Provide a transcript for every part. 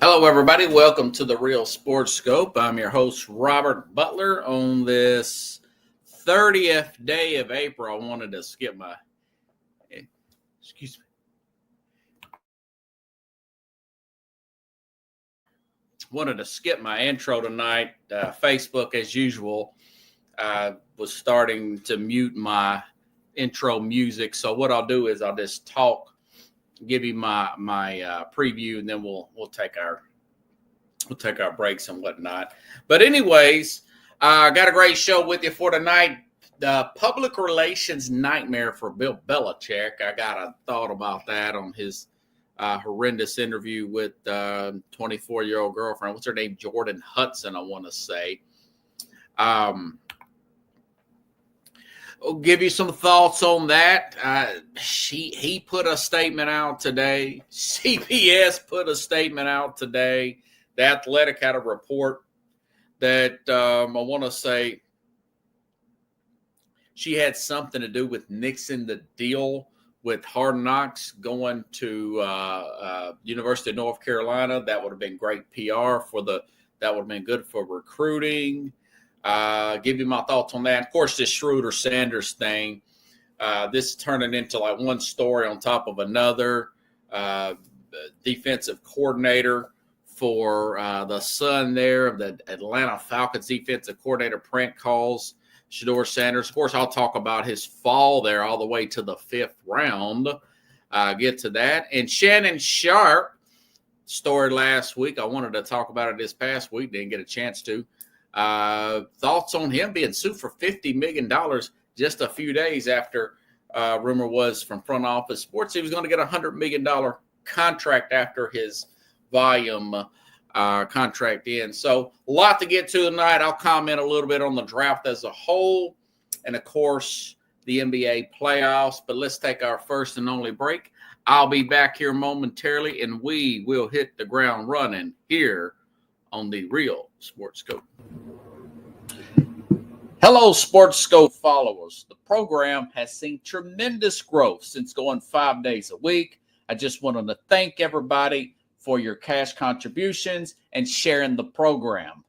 Hello, everybody. Welcome to the Real Sports Scope. I'm your host, Robert Butler. On this 30th day of April, I wanted to skip my, excuse me, wanted to skip my intro tonight. Facebook, as usual, was starting to mute my intro music. So what I'll do is I'll just talk, give you my preview, and then we'll take our breaks and whatnot. But anyways, I got a great show with you for tonight. The public relations nightmare for Bill Belichick. I got a thought about that on his horrendous interview with 24-year-old girlfriend. What's her name? Jordan Hudson, I want to say. I'll give you some thoughts on that. He put a statement out today. CBS put a statement out today. The Athletic had a report that I want to say she had something to do with nixing the deal with Hard Knocks going to University of North Carolina. That would have been great PR that would have been good for recruiting. Give you my thoughts on that. Of course, this Schroeder Sanders thing, this is turning into like one story on top of another. Defensive coordinator for the son there of the Atlanta Falcons defensive coordinator, prank calls Shedeur Sanders. Of course, I'll talk about his fall there all the way to the 5th round. Get to that. And Shannon Sharpe, story last week. I wanted to talk about it this past week. Didn't get a chance to. Thoughts on him being sued for $50 million just a few days after rumor was from Front Office Sports he was going to get a $100 million contract after his volume contract in. So a lot to get to tonight. I'll comment a little bit on the draft as a whole and, of course, the NBA playoffs. But let's take our first and only break. I'll be back here momentarily, and we will hit the ground running here on the Real Sports Scope. Hello, Sports Scope followers. The program has seen tremendous growth since going 5 days a week. I just wanted to thank everybody for your cash contributions and sharing the program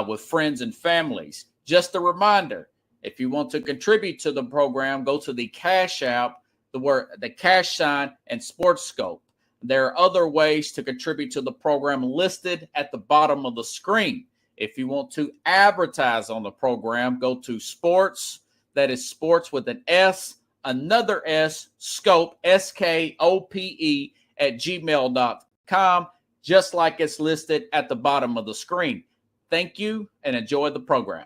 with friends and families. Just a reminder, if you want to contribute to the program, go to the Cash App, the cash sign, and Sports Scope. There are other ways to contribute to the program listed at the bottom of the screen. If you want to advertise on the program, go to sports, that is sports with an S, another S, scope, SKOPE, at gmail.com, just like it's listed at the bottom of the screen. Thank you and enjoy the program.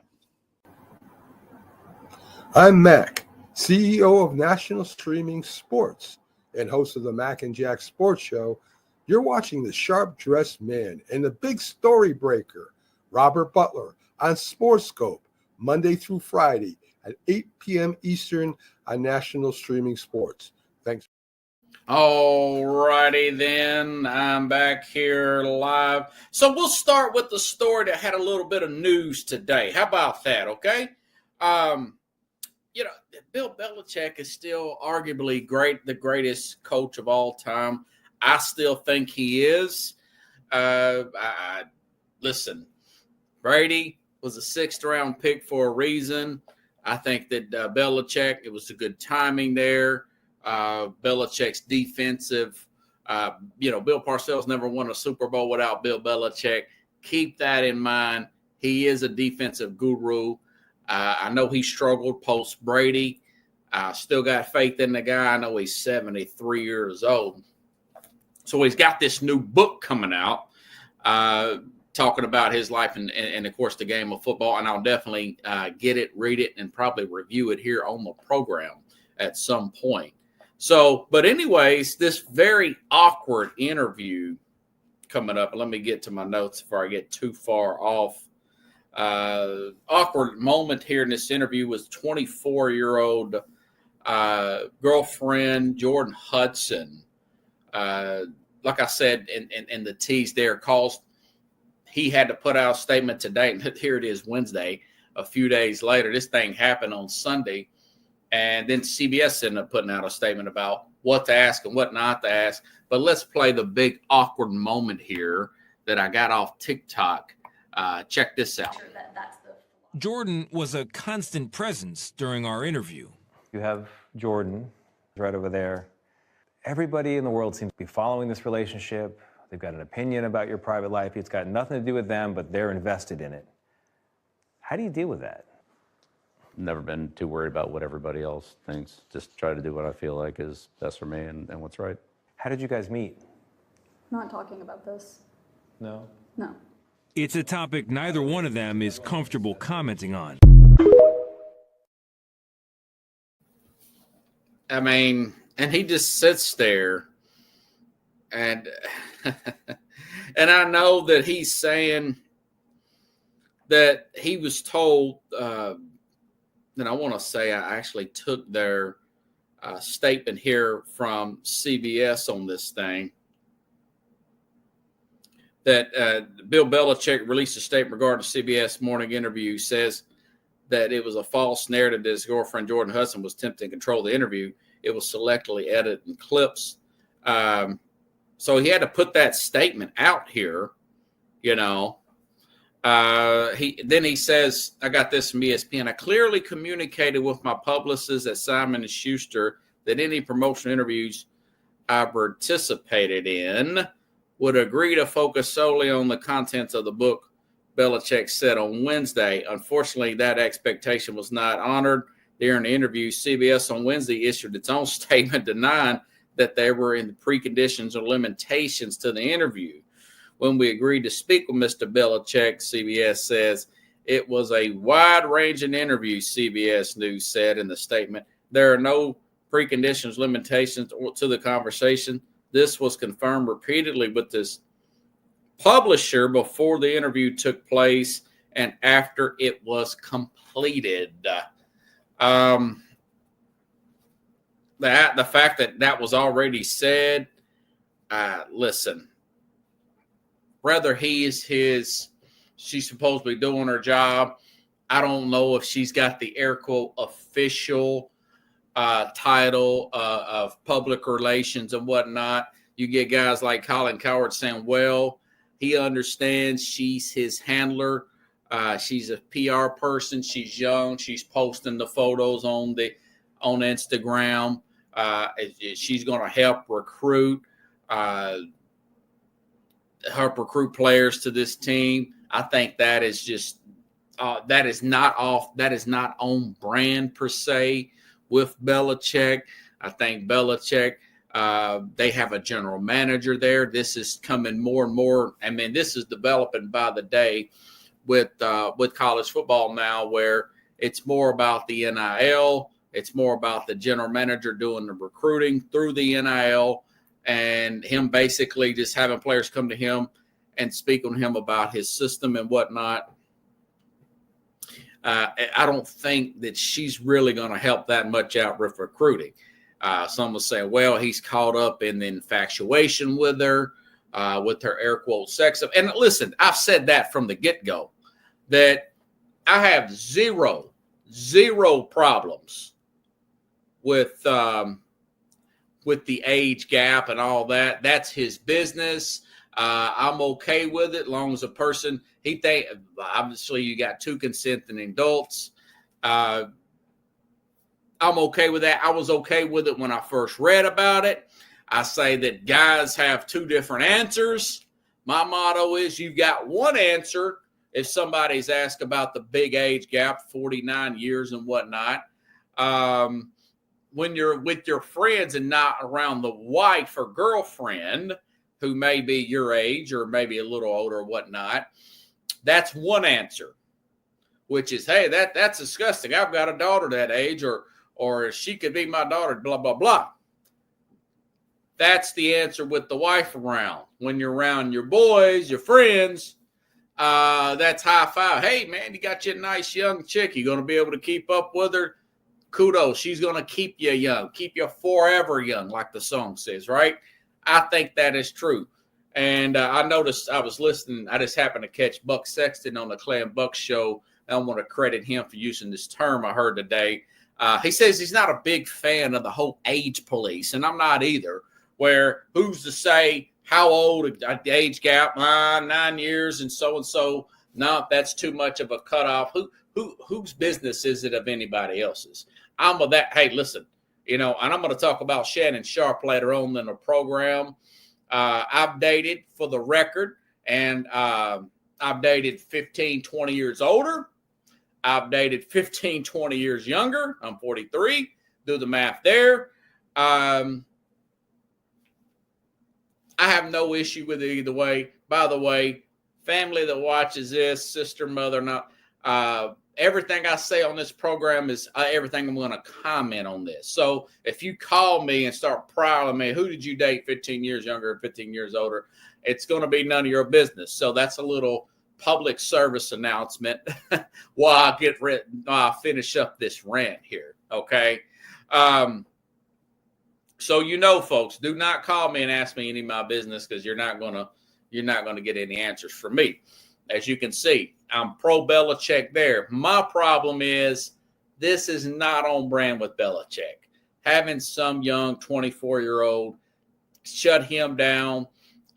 I'm Mac, CEO of National Streaming Sports and host of the Mac and Jack Sports Show. You're watching the Sharp-Dressed Man and the Big Story Breaker, Robert Butler, on Sports Scope, Monday through Friday at 8 p.m. Eastern on National Streaming Sports. Thanks. All righty then. I'm back here live. So we'll start with the story that had a little bit of news today. How about that, okay? Bill Belichick is still arguably the greatest coach of all time. I still think he is. Listen, Brady was a 6th-round pick for a reason. I think that Belichick, it was a good timing there. Belichick's defensive, Bill Parcells never won a Super Bowl without Bill Belichick. Keep that in mind. He is a defensive guru. I know he struggled post Brady. I still got faith in the guy. I know he's 73 years old. So he's got this new book coming out talking about his life and, of course, the game of football. And I'll definitely get it, read it, and probably review it here on the program at some point. So, but anyways, this very awkward interview coming up. Let me get to my notes before I get too far off. Awkward moment here in this interview was 24-year-old girlfriend Jordan Hudson. Like I said in the tease there, calls he had to put out a statement today, and here it is Wednesday, a few days later. This thing happened on Sunday, and then CBS ended up putting out a statement about what to ask and what not to ask. But let's play the big awkward moment here that I got off TikTok. Check this out. Jordan was a constant presence during our interview. You have Jordan right over there. Everybody in the world seems to be following this relationship. They've got an opinion about your private life. It's got nothing to do with them, but they're invested in it. How do you deal with that? Never been too worried about what everybody else thinks. Just try to do what I feel like is best for me and what's right. How did you guys meet? Not talking about this. No? No. It's a topic neither one of them is comfortable commenting on. I mean, and he just sits there and and I know that he's saying that he was told, and I want to say I actually took their statement here from CBS on this thing, that Bill Belichick released a statement regarding the CBS morning interview, says that it was a false narrative that his girlfriend Jordan Hudson was attempting to control the interview. It was selectively edited in clips. So he had to put that statement out here, you know. He says, I got this from ESPN. I clearly communicated with my publicist at Simon & Schuster that any promotional interviews I participated in would agree to focus solely on the contents of the book, Belichick said on Wednesday. Unfortunately, that expectation was not honored. During the interview, CBS on Wednesday issued its own statement denying that there were in the preconditions or limitations to the interview. When we agreed to speak with Mr. Belichick, CBS says, it was a wide-ranging interview, CBS News said in the statement. There are no preconditions, limitations to the conversation. This was confirmed repeatedly with this publisher before the interview took place and after it was completed. The fact that was already said, listen, whether she's supposed to be doing her job, I don't know if she's got the air quote official title of public relations and whatnot. You get guys like Colin Cowherd saying, well, he understands she's his handler. She's a PR person. She's young. She's posting the photos on Instagram. She's going to help recruit players to this team. I think that is just that is not on brand per se with Belichick. I think Belichick, they have a general manager there. This is coming more and more. I mean, this is developing by the day with college football now, where it's more about the NIL. It's more about the general manager doing the recruiting through the NIL and him basically just having players come to him and speak on him about his system and whatnot. I don't think that she's really going to help that much out with recruiting. Some will say, well, he's caught up in the infatuation with her air quote sex. And listen, I've said that from the get-go, that I have zero problems with the age gap and all that. That's his business. I'm okay with it, as long as a person, obviously you got two consenting adults. I'm okay with that. I was okay with it when I first read about it. I say that guys have two different answers. My motto is you've got one answer if somebody's asked about the big age gap, 49 years and whatnot. When you're with your friends and not around the wife or girlfriend who may be your age or maybe a little older or whatnot, that's one answer, which is, hey, that's disgusting. I've got a daughter that age, or she could be my daughter, blah, blah, blah. That's the answer with the wife around. When you're around your boys, your friends, that's high five. Hey, man, you got you a nice young chick. You're going to be able to keep up with her. Kudos. She's going to keep you young, keep you forever young, like the song says, right? I think that is true. And I noticed, I was listening, I just happened to catch Buck Sexton on the Clay and Buck show. I want to credit him for using this term I heard today. He says he's not a big fan of the whole age police, and I'm not either, where who's to say how old, the age gap, 9 years and so. No, that's too much of a cutoff. Whose business is it of anybody else's? I'm of that. Hey, listen, and I'm going to talk about Shannon Sharpe later on in the program. I've dated, for the record, and I've dated 15, 20 years older. I've dated 15, 20 years younger. I'm 43. Do the math there. I have no issue with it either way. By the way, family that watches this, sister, mother, not everything I say on this program is everything I'm going to comment on this. So if you call me and start prowling me, who did you date 15 years younger or 15 years older? It's going to be none of your business. So that's a little public service announcement while I finish up this rant here. Okay. So, folks, do not call me and ask me any of my business, because you're not going to get any answers from me. As you can see, I'm pro Belichick there. My problem is this is not on brand with Belichick. Having some young 24-year-old shut him down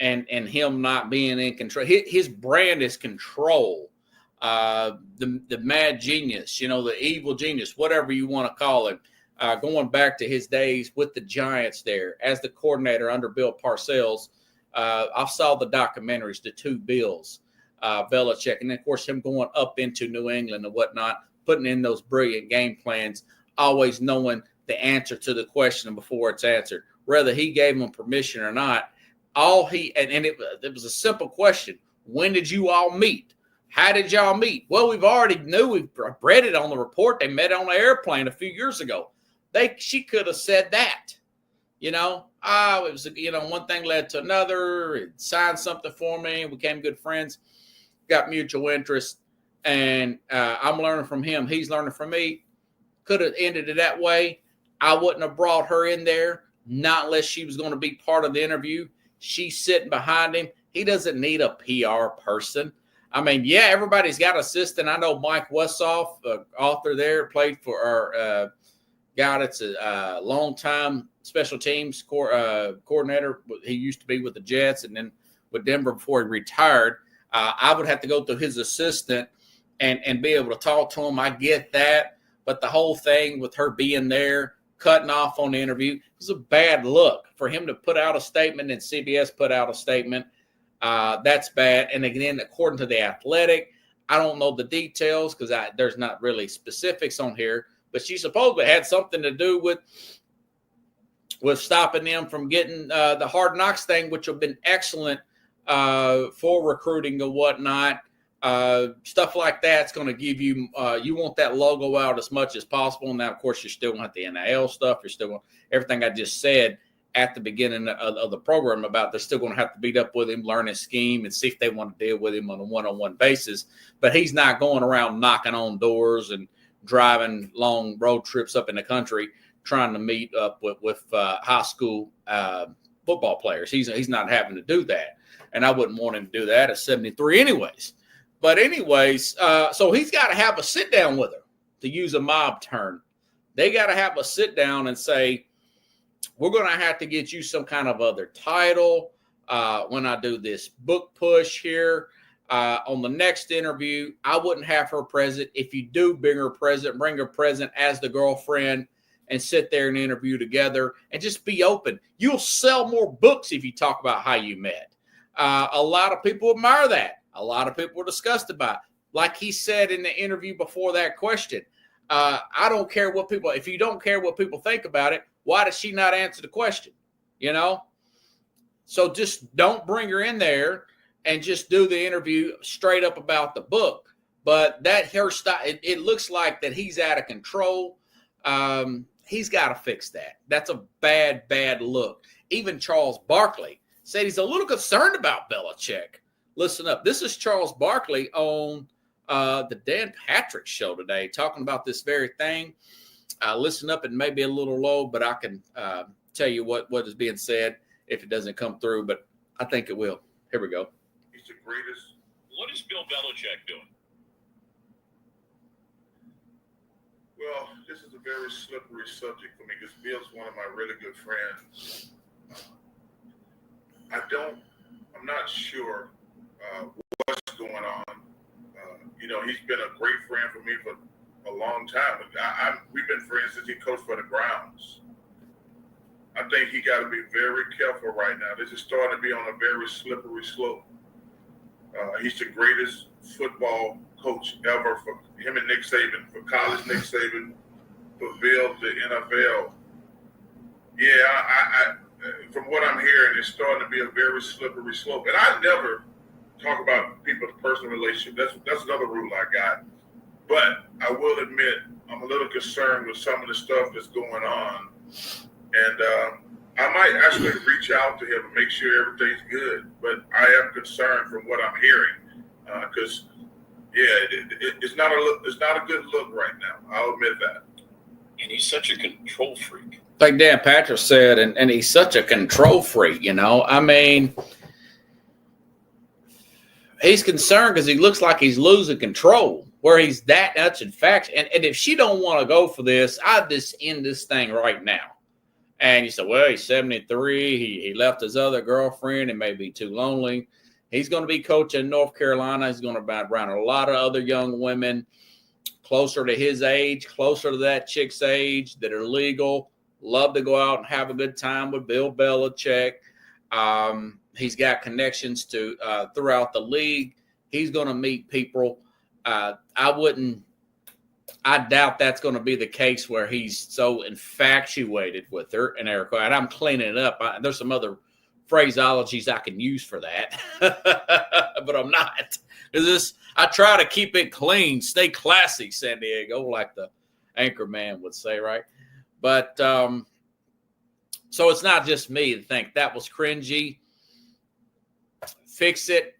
and him not being in control. His brand is control. The mad genius, the evil genius, whatever you want to call him. Going back to his days with the Giants there as the coordinator under Bill Parcells. I saw the documentaries, the two Bills, Belichick, and then, of course, him going up into New England and whatnot, putting in those brilliant game plans, always knowing the answer to the question before it's answered, whether he gave them permission or not. It was a simple question. When did you all meet? How did y'all meet? Well, we've already knew. We've read it on the report. They met on an airplane a few years ago. She could have said that, it was, one thing led to another. It signed something for me. We became good friends, got mutual interest, and I'm learning from him. He's learning from me. Could have ended it that way. I wouldn't have brought her in there, not unless she was going to be part of the interview. She's sitting behind him. He doesn't need a PR person. I mean, yeah, everybody's got an assistant. I know Mike Westhoff, author there, played for our guy that's a long-time special teams coordinator. He used to be with the Jets and then with Denver before he retired. I would have to go through his assistant and be able to talk to him. I get that. But the whole thing with her being there, cutting off on the interview, it was a bad look. For him to put out a statement and CBS put out a statement, that's bad. And again, according to The Athletic, I don't know the details because there's not really specifics on here, but she supposedly had something to do with stopping them from getting the Hard Knocks thing, which have been excellent for recruiting and whatnot. Stuff like that's going to give you, you want that logo out as much as possible. Now, of course, you still want the NIL stuff. You're still want everything I just said at the beginning of the program about they're still going to have to beat up with him, learn his scheme, and see if they want to deal with him on a one-on-one basis. But he's not going around knocking on doors and driving long road trips up in the country trying to meet up with high school football players. He's not having to do that. And I wouldn't want him to do that at 73 anyways. But anyways, so he's got to have a sit down with her, to use a mob term. They got to have a sit down and say, we're going to have to get you some kind of other title when I do this book push here. On the next interview, I wouldn't have her present. If you do bring her present as the girlfriend and sit there and interview together and just be open. You'll sell more books if you talk about how you met. A lot of people admire that. A lot of people are disgusted by it. Like he said in the interview before that question, I don't care what people, if you don't care what people think about it, why does she not answer the question? So just don't bring her in there and just do the interview straight up about the book. But that hairstyle, it looks like that he's out of control. He's got to fix that. That's a bad, bad look. Even Charles Barkley said he's a little concerned about Belichick. Listen up. This is Charles Barkley on the Dan Patrick show today, talking about this very thing. Listen up. It may be a little low, but I can tell you what is being said if it doesn't come through, but I think it will. Here we go. He's the greatest. What is Bill Belichick doing? Well, this is a very slippery subject for me because Bill's one of my really good friends. I'm not sure what's going on. He's been a great friend for me for a long time. We've been friends since he coached for the Browns. I think he got to be very careful right now. This is starting to be on a very slippery slope. He's the greatest football coach ever for him and Nick Saban, for college Nick Saban, for Bill, the NFL. Yeah, I from what I'm hearing, it's starting to be a very slippery slope. And I never talk about people's personal relationship. That's another rule I got. But I will admit, I'm a little concerned with some of the stuff that's going on. And I might actually reach out to him and make sure everything's good. But I am concerned from what I'm hearing. Because, it's not a good look right now. I'll admit that. And he's such a control freak. Like Dan Patrick said, and he's such a control freak, I mean, he's concerned because he looks like he's losing control, where he's that much in fact. And if she don't want to go for this, I'd just end this thing right now. And you say, well, he's 73. He left his other girlfriend. It may be too lonely. He's going to be coaching in North Carolina. He's going to be around a lot of other young women closer to his age, closer to that chick's age that are legal. Love to go out and have a good time with Bill Belichick. He's got connections to throughout the league. He's going to meet people. I doubt that's going to be the case where he's so infatuated with her and Erica. And I'm cleaning it up. There's some other phraseologies I can use for that, but I'm not. I try to keep it clean, stay classy, San Diego, like the anchor man would say, right? But so it's not just me to think that was cringy. Fix it.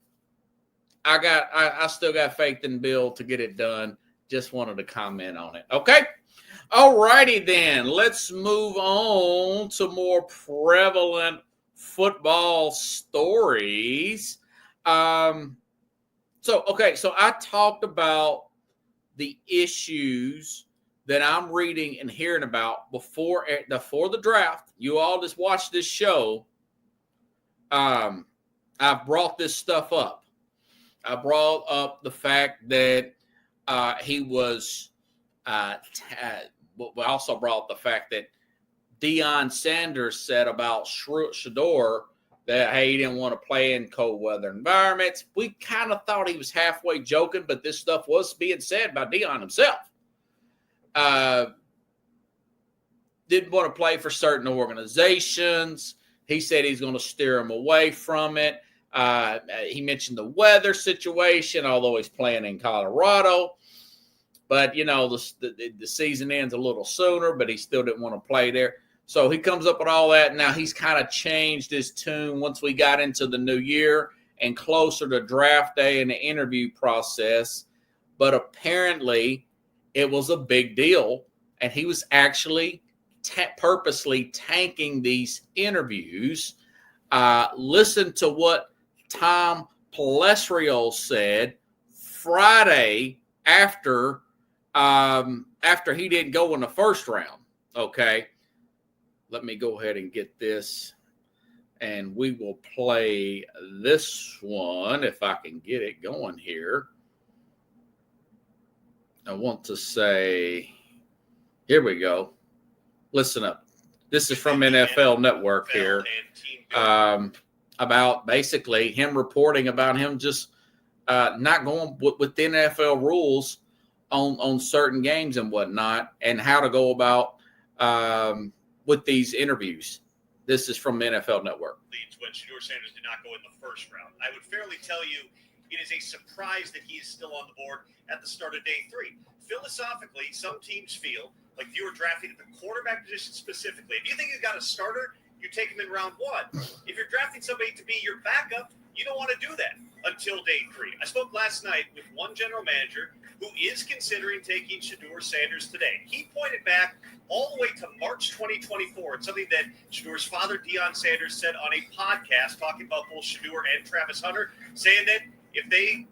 I still got faith in Bill to get it done. Just wanted to comment on it. Okay. All righty then. Let's move on to more prevalent football stories. So I talked about the issues that I'm reading and hearing about before the draft. You all just watch this show. I brought this stuff up. I brought up the fact that he was. I also brought up the fact that Deion Sanders said about Shedeur that, hey, he didn't want to play in cold weather environments. We kind of thought he was halfway joking, but this stuff was being said by Deion himself. Didn't want to play for certain organizations. He said he's going to steer him away from it. He mentioned the weather situation, although he's playing in Colorado. But, the season ends a little sooner, but he still didn't want to play there. So he comes up with all that. Now he's kind of changed his tune once we got into the new year and closer to draft day and the interview process. But apparently it was a big deal, and he was actually purposely tanking these interviews. Listen to what Tom Pelissero said Friday after he didn't go in the first round. Okay, let me go ahead and get this, and we will play this one if I can get it going here. I want to say, here we go. Listen up. This is from NFL Network here, about basically him reporting about him just not going with the NFL rules on certain games and whatnot, and how to go about with these interviews. This is from the NFL Network. Leads when Shedeur Sanders did not go in the first round. I would fairly tell you it is a surprise that he is still on the board at the start of day 3. Philosophically, some teams feel like if you were drafting at the quarterback position specifically, if you think you've got a starter, you take him in round 1. If you're drafting somebody to be your backup, you don't want to do that until day 3. I spoke last night with one general manager who is considering taking Shedeur Sanders today. He pointed back all the way to March 2024. It's something that Shedeur's father, Deion Sanders, said on a podcast talking about both Shedeur and Travis Hunter, saying that if they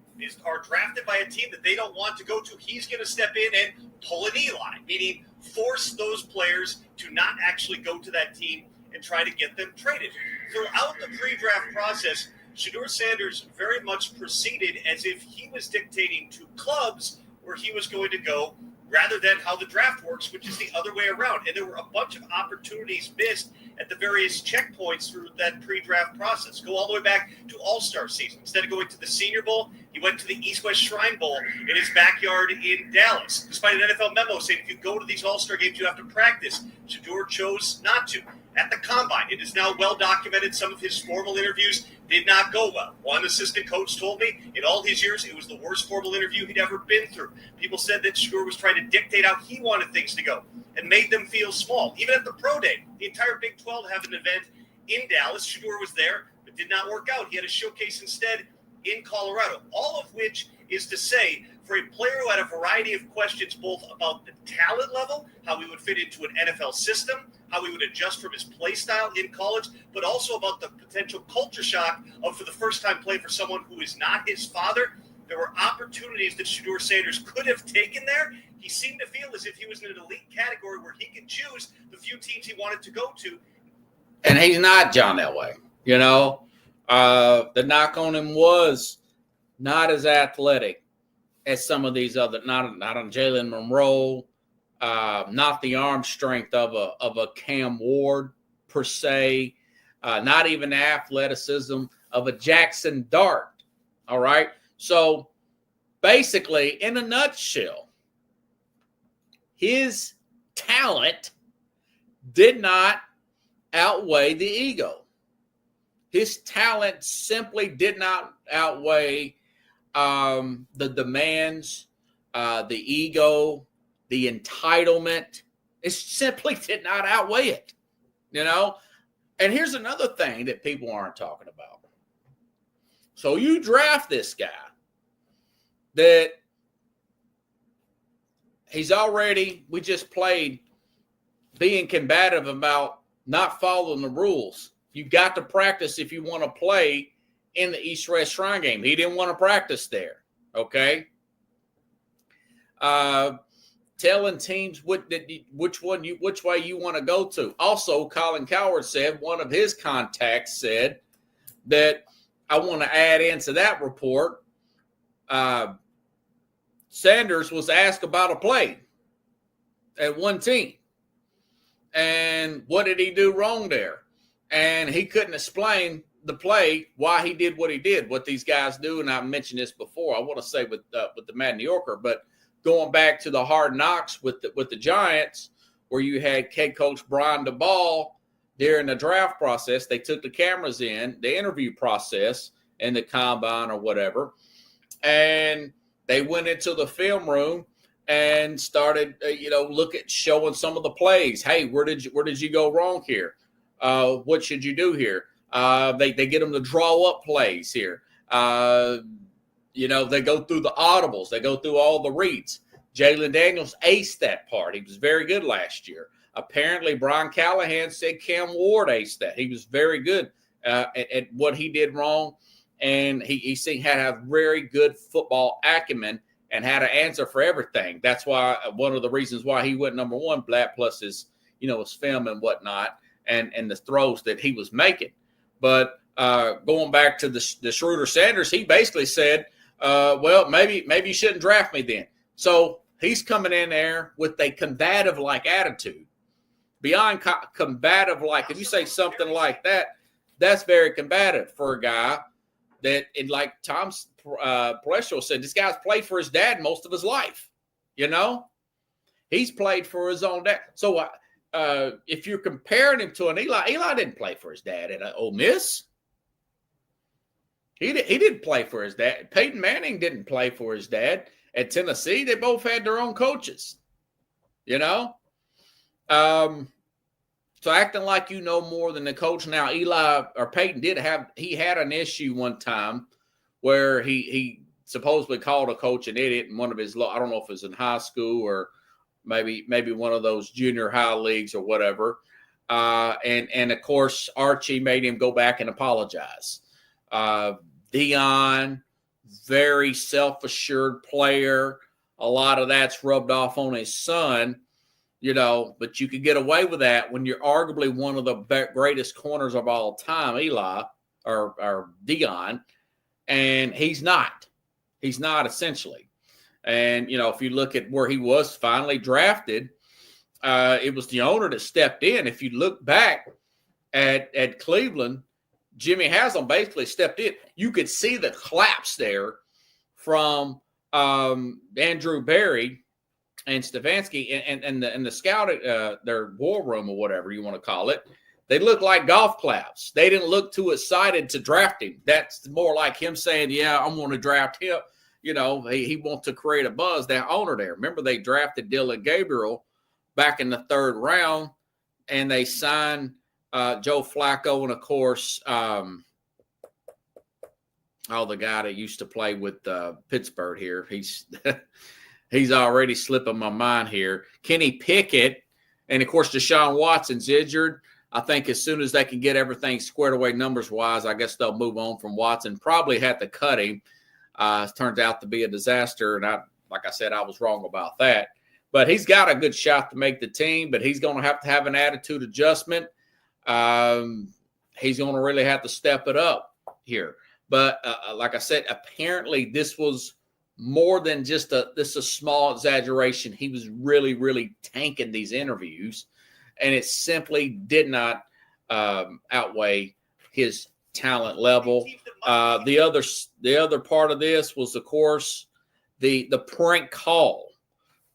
are drafted by a team that they don't want to go to, he's going to step in and pull an Eli, meaning force those players to not actually go to that team and try to get them traded. throughout the pre-draft process, Shedeur Sanders very much proceeded as if he was dictating to clubs where he was going to go rather than how the draft works, which is the other way around. And there were a bunch of opportunities missed at the various checkpoints through that pre-draft process. Go all the way back to All-Star season. Instead of going to the Senior Bowl, he went to the East-West Shrine Bowl in his backyard in Dallas. Despite an NFL memo saying if you go to these All-Star games, you have to practice, Shedeur chose not to. At the Combine, it is now well documented some of his formal interviews did not go well. One assistant coach told me in all his years it was the worst formal interview he'd ever been through. People said that Shedeur was trying to dictate how he wanted things to go and made them feel small. Even at the Pro Day, the entire Big 12 had an event in Dallas. Shedeur was there, but did not work out. He had a showcase instead in Colorado, all of which is to say, for a player who had a variety of questions both about the talent level, how he would fit into an NFL system, how he would adjust from his play style in college, but also about the potential culture shock of, for the first time, play for someone who is not his father. There were opportunities that Shedeur Sanders could have taken there. He seemed to feel as if he was in an elite category where he could choose the few teams he wanted to go to. And he's not John Elway. You know, the knock on him was not as athletic as some of these other, not on Jalen Monroe, not the arm strength of a Cam Ward per se, not even the athleticism of a Jackson Dart. All right. So basically, in a nutshell, his talent did not outweigh the ego. His talent simply did not outweigh the demands, the ego, the entitlement. It simply did not outweigh it, you know? And here's another thing that people aren't talking about. So you draft this guy that he's already, we just played, being combative about not following the rules. You got to practice if you want to play in the East-West Shrine game. He didn't want to practice there, okay? Telling teams which way you want to go to. Also, Colin Cowherd said, one of his contacts said that, I want to add into that report, Sanders was asked about a play at one team. And what did he do wrong there? And he couldn't explain the play, why he did what he did, what these guys do. And I mentioned this before. I want to say with the Mad New Yorker, but going back to the Hard Knocks with the Giants, where you had head coach Brian DeBall during the draft process, they took the cameras in, the interview process in the combine or whatever, and they went into the film room and started, showing some of the plays. Hey, where did you go wrong here? What should you do here? They get them to draw up plays here. They go through the audibles. They go through all the reads. Jalen Daniels aced that part. He was very good last year. Apparently, Brian Callahan said Cam Ward aced that. He was very good at what he did wrong, and he had a very good football acumen and had an answer for everything. That's why one of the reasons why he went number one, Blatt, plus his film and whatnot, and the throws that he was making. But going back to the Shedeur Sanders, he basically said, well, maybe you shouldn't draft me then. So he's coming in there with a combative-like attitude. Beyond combative-like, if you say something like that, that's very combative for a guy that, and like Tom Pelestro said, this guy's played for his dad most of his life. He's played for his own dad. So if you're comparing him to an Eli didn't play for his dad at Ole Miss. He didn't play for his dad. Peyton Manning didn't play for his dad at Tennessee. They both had their own coaches, So acting like you know more than the coach. Now, Eli or Peyton he had an issue one time where he supposedly called a coach an idiot in one of his, I don't know if it was in high school or maybe one of those junior high leagues or whatever. And of course, Archie made him go back and apologize. Deion, very self-assured player. A lot of that's rubbed off on his son. but you could get away with that when you're arguably one of the greatest corners of all time, Eli or Dion, and he's not. He's not, essentially. And, if you look at where he was finally drafted, it was the owner that stepped in. If you look back at Cleveland, Jimmy Haslam basically stepped in. You could see the collapse there from Andrew Berry and Stefanski and the scouting, their war room or whatever you want to call it. They looked like golf claps. They didn't look too excited to draft him. That's more like him saying, yeah, I'm going to draft him. He wants to create a buzz, that owner there. Remember, they drafted Dylan Gabriel back in the 3rd round, and they signed Joe Flacco and, of course, the guy that used to play with Pittsburgh here. He's already slipping my mind here. Kenny Pickett, and, of course, Deshaun Watson's injured. I think as soon as they can get everything squared away numbers-wise, I guess they'll move on from Watson. Probably had to cut him. It turns out to be a disaster, and like I said, I was wrong about that. But he's got a good shot to make the team, but he's going to have an attitude adjustment. He's going to really have to step it up here. But like I said, apparently this was more than just a small exaggeration. He was really, really tanking these interviews, and it simply did not outweigh his talent level. The other part of this was, of course, the prank call.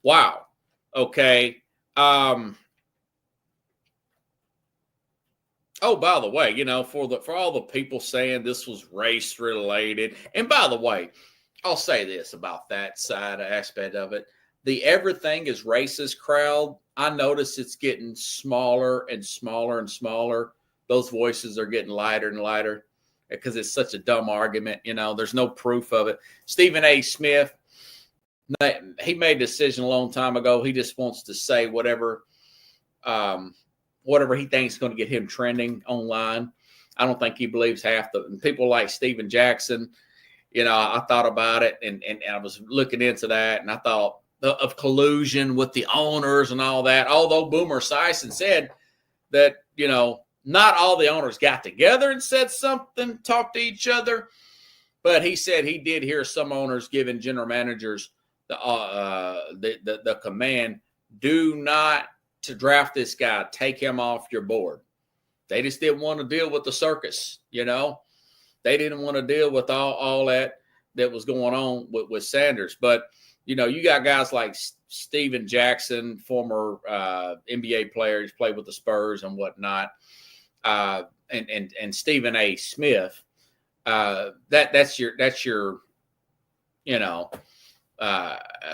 Wow. Okay. Oh, by the way, for all the people saying this was race related, and by the way, I'll say this about that side aspect of it: the everything is racist crowd. I notice it's getting smaller and smaller and smaller. Those voices are getting lighter and lighter because it's such a dumb argument. There's no proof of it. Stephen A. Smith, he made a decision a long time ago. He just wants to say whatever he thinks is going to get him trending online. I don't think he believes half the people like Steven Jackson. I thought about it and I was looking into that, and I thought of collusion with the owners and all that. Although Boomer Esiason said that, not all the owners got together and said something, talked to each other, but he said he did hear some owners giving general managers the command, do not to draft this guy, take him off your board. They just didn't want to deal with the circus, They didn't want to deal with all that was going on with Sanders. But, you got guys like Steven Jackson, former NBA player, he's played with the Spurs and whatnot, and Stephen A. Smith. That's your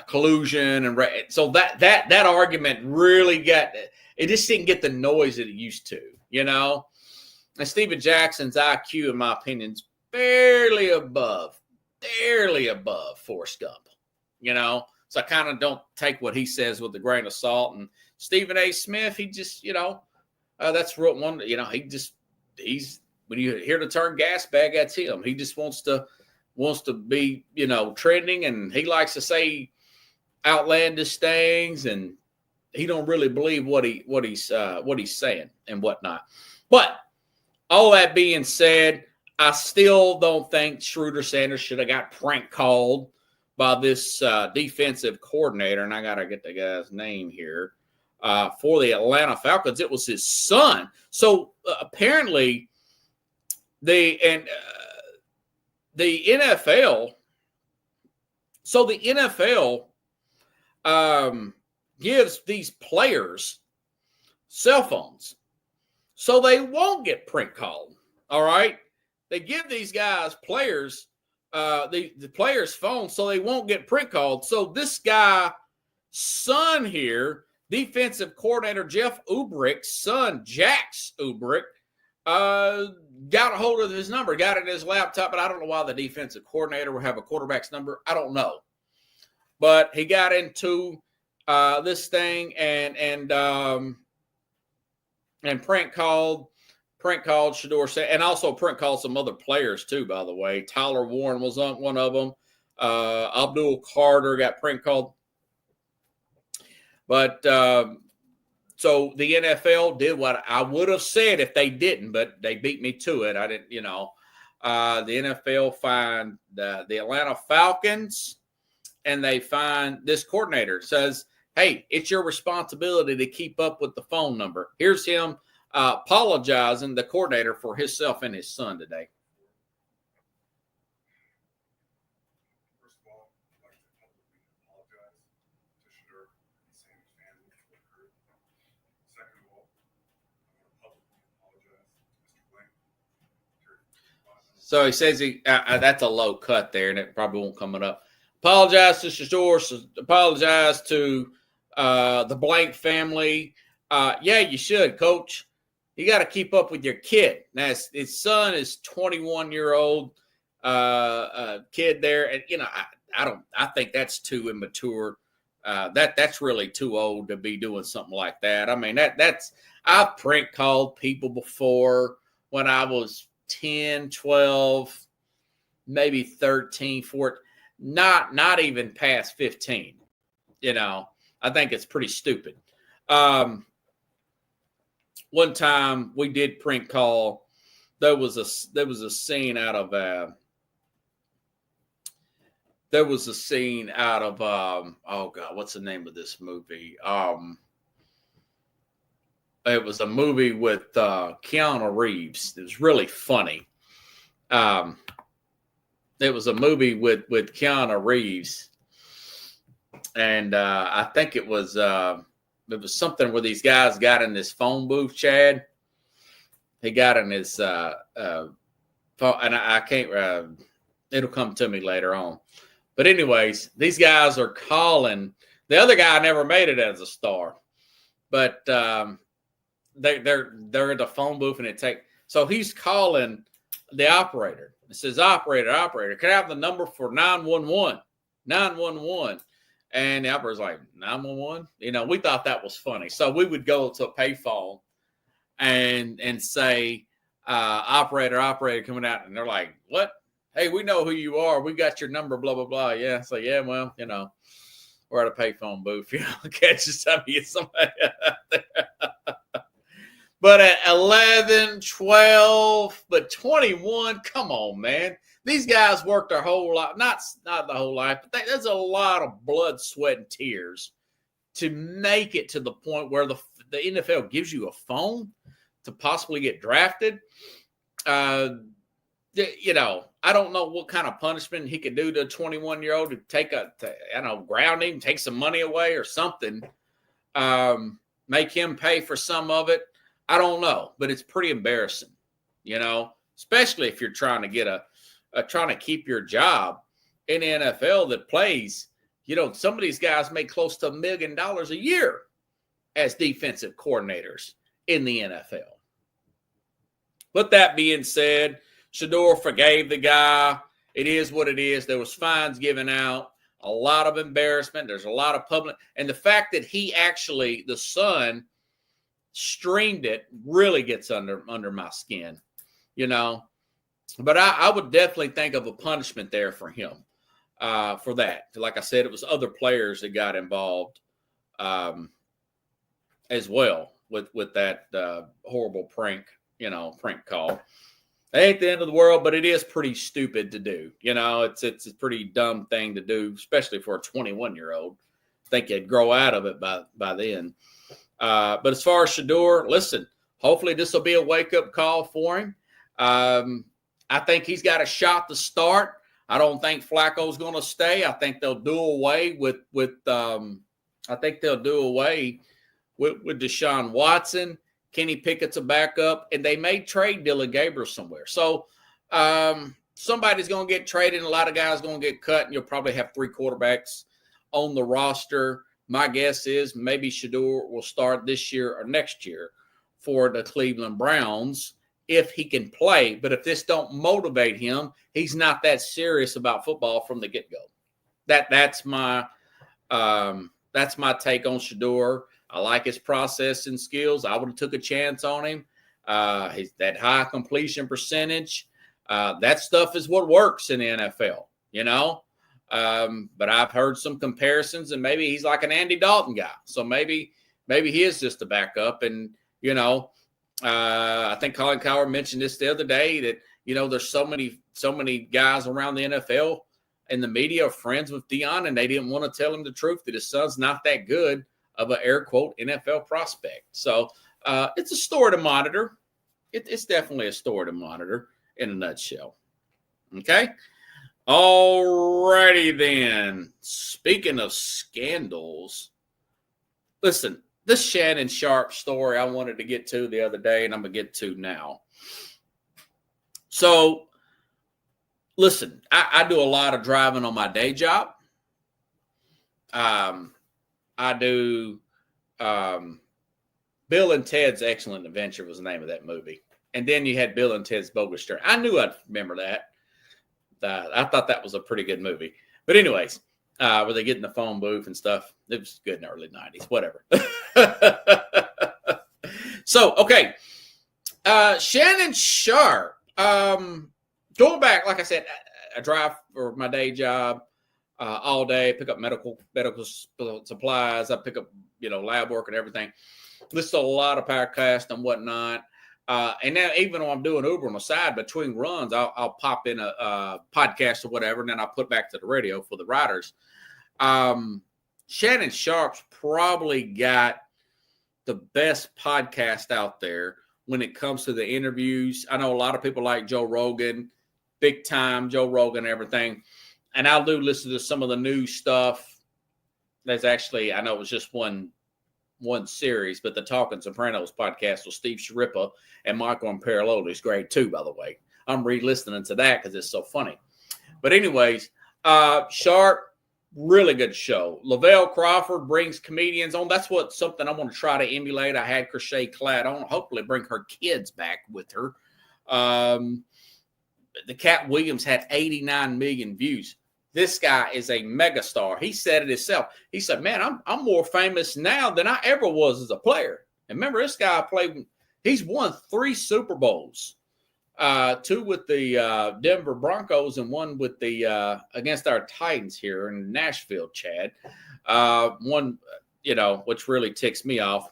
collusion, and so that argument really it just didn't get the noise that it used to, And Steven Jackson's IQ, in my opinion, is barely above Forrest Gump, So I kind of don't take what he says with a grain of salt. And Stephen A. Smith, he just, that's real one. He's when you hear the term gas bag, that's him. He just wants to be, trending, and he likes to say outlandish things, and he don't really believe what he's saying and whatnot. But all that being said, I still don't think Schroeder Sanders should have got prank called by this defensive coordinator, and I got to get the guy's name here, for the Atlanta Falcons. It was his son. So apparently the NFL gives these players cell phones so they won't get prank called. All right. They give these guys players, the players' phones so they won't get prank called. So this guy's son here, defensive coordinator Jeff Ulbricht's son, Jax Ulbricht, got a hold of his number, got it in his laptop, but I don't know why the defensive coordinator would have a quarterback's number. I don't know. But he got into this thing and prank called Shedeur Sanders, and also prank called some other players too, by the way. Tyler Warren was on one of them. Abdul Carter got prank called. But So the NFL did what I would have said if they didn't, but they beat me to it. I didn't, the NFL fined the Atlanta Falcons, and they find this coordinator. It says, hey, it's your responsibility to keep up with the phone number. Here's him apologizing, the coordinator, for himself and his son today. First of all, I'd like to publicly apologize to Shedeur and Sam's family for what occurred. Second of all, I want to publicly apologize to Mr. Blank. So he says that's a low cut there, and it probably won't come up. Apologize to Shedeur. Apologize to the Blank family. Yeah, you should, Coach. You got to keep up with your kid. Now, his son is 21-year-old kid there, and I think that's too immature. That's really too old to be doing something like that. I mean, I've prank called people before when I was 10, 12, maybe 13, 14, not even past 15. I think it's pretty stupid. One time we did prank call. There was a scene out of oh God, what's the name of this movie? It was a movie with Keanu Reeves. It was really funny. It was a movie with Keanu Reeves, and I think it was something where these guys got in this phone booth. Chad, he got in his phone, and I can't. It'll come to me later on. But anyways, these guys are calling. The other guy never made it as a star, but they're in the phone booth, and so he's calling the operator. It says, operator, can I have the number for 911? 911. And the operator's like, 911? We thought that was funny. So we would go to a payphone and say, operator coming out. And they're like, what? Hey, we know who you are. We got your number, blah, blah, blah. Yeah. So, yeah, well, we're at a payphone booth. Catch us time to get somebody out there. But at 11, 12, but 21, come on, man. These guys worked their whole life, not the whole life, but there's a lot of blood, sweat, and tears to make it to the point where the NFL gives you a phone to possibly get drafted. I don't know what kind of punishment he could do to a 21-year-old to ground him, take some money away or something, make him pay for some of it. I don't know, but it's pretty embarrassing, especially if you're trying to get trying to keep your job in the NFL that plays. Some of these guys make close to $1 million a year as defensive coordinators in the NFL. But that being said, Shedeur forgave the guy. It is what it is. There was fines given out, a lot of embarrassment. There's a lot of public. And the fact that the son, streamed it really gets under my skin, But I would definitely think of a punishment there for him for that. Like I said, it was other players that got involved as well with that horrible prank call. It ain't the end of the world, but it is pretty stupid to do. It's a pretty dumb thing to do, especially for a 21-year-old. I think he'd grow out of it by then. But as far as Shedeur, listen, hopefully this will be a wake-up call for him. I think he's got a shot to start. I don't think Flacco's going to stay. I think they'll do away with Deshaun Watson. Kenny Pickett's a backup, and they may trade Dylan Gabriel somewhere. So somebody's going to get traded, and a lot of guys going to get cut, and you'll probably have 3 quarterbacks on the roster. My guess is maybe Shedeur will start this year or next year for the Cleveland Browns if he can play. But if this don't motivate him, he's not that serious about football from the get-go. That's my take on Shedeur. I like his processing skills. I would have took a chance on him. That high completion percentage, that stuff is what works in the NFL, But I've heard some comparisons, and maybe he's like an Andy Dalton guy. So maybe maybe he is just a backup. And, you know, I think Colin Cowherd mentioned this the other day that, you know, there's so many guys around the NFL and the media are friends with Deion, and they didn't want to tell him the truth that his son's not that good of an air quote NFL prospect. So it's a story to monitor. It's definitely a story to monitor in a nutshell. Okay. All righty then. Speaking of scandals, listen, this Shannon Sharpe story I wanted to get to the other day, and I'm going to get to now. So, listen, I do a lot of driving on my day job. I do Bill and Ted's Excellent Adventure was the name of that movie. And then you had Bill and Ted's Bogus Journey. I knew I'd remember that. I thought that was a pretty good movie. But anyways, where they get in the phone booth and stuff. It was good in the early 90s, whatever. So, okay. Shannon Sharpe. Going back, like I said, I drive for my day job all day, pick up medical supplies. I pick up, lab work and everything. Listen to a lot of podcasts and whatnot. And now even when I'm doing Uber on the side between runs, I'll pop in a podcast or whatever, and then I'll put back to the radio for the riders. Shannon Sharpe's probably got the best podcast out there when it comes to the interviews. I know a lot of people like Joe Rogan, big time Joe Rogan and everything. And I do listen to some of the new stuff. There's actually, I know it was just one series, but the Talking Sopranos podcast with Steve Sciarippa and Michael Imperioli is great too, by the way. I'm re-listening to that because it's so funny. But anyways, Sharpe, really good show. Lavelle Crawford brings comedians on. That's something I want to try to emulate. I had Crochet Cladd on. Hopefully bring her kids back with her. The Cat Williams had 89 million views. This guy is a megastar. He said it himself. He said, man, I'm more famous now than I ever was as a player. And remember, this guy he's won 3 Super Bowls, 2 with the Denver Broncos and 1 with the against our Titans here in Nashville, Chad. One, which really ticks me off.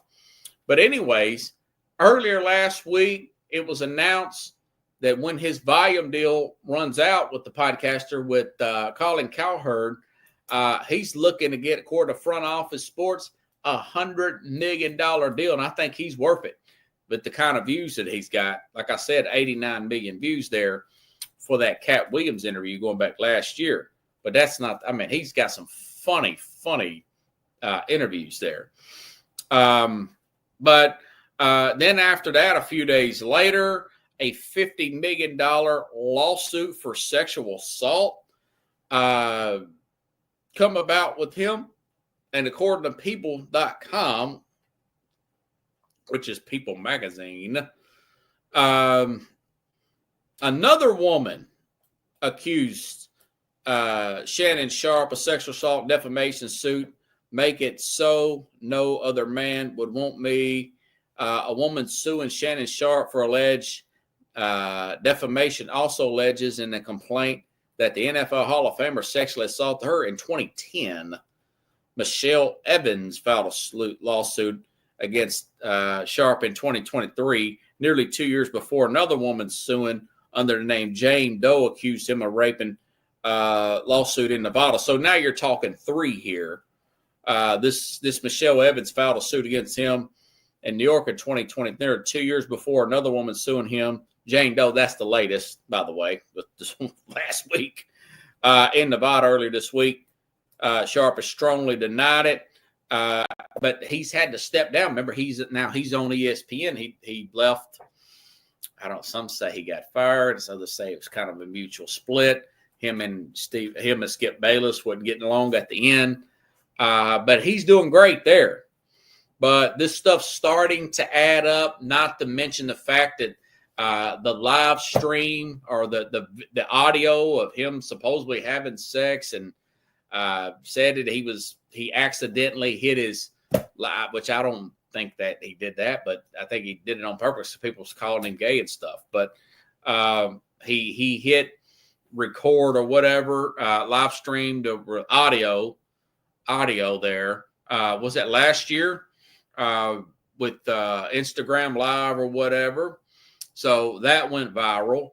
But anyways, earlier last week, it was announced that when his volume deal runs out with the podcaster with Colin Cowherd, he's looking to get, according to Front Office Sports, $100 million deal. And I think he's worth it. But the kind of views that he's got, like I said, 89 million views there for that Cat Williams interview going back last year. But that's not, he's got some funny interviews there. But then after that, a few days later, a $50 million lawsuit for sexual assault come about with him. And according to people.com, which is People magazine, another woman accused Shannon Sharpe of sexual assault and defamation suit. Make it so no other man would want me. A woman suing Shannon Sharpe for alleged defamation also alleges in a complaint that the NFL Hall of Famer sexually assaulted her in 2010. Michelle Evans filed a lawsuit against Sharpe in 2023, nearly 2 years before another woman suing under the name Jane Doe accused him of raping lawsuit in Nevada. So now you're talking 3 here. This Michelle Evans filed a suit against him in New York in 2020. There 2 years before another woman suing him. Jane Doe, that's the latest, by the way, this last week. In Nevada earlier this week, Sharpe has strongly denied it, but he's had to step down. Remember, he's on ESPN. He left. Some say he got fired. Others say it was kind of a mutual split. Him and Skip Bayless wasn't getting along at the end, but he's doing great there. But this stuff's starting to add up, not to mention the fact that the live stream or the audio of him supposedly having sex and said that he accidentally hit his live, which I don't think that he did that, but I think he did it on purpose. People was calling him gay and stuff, but he hit record or whatever, live streamed audio there. Was that last year? with Instagram Live or whatever. So that went viral.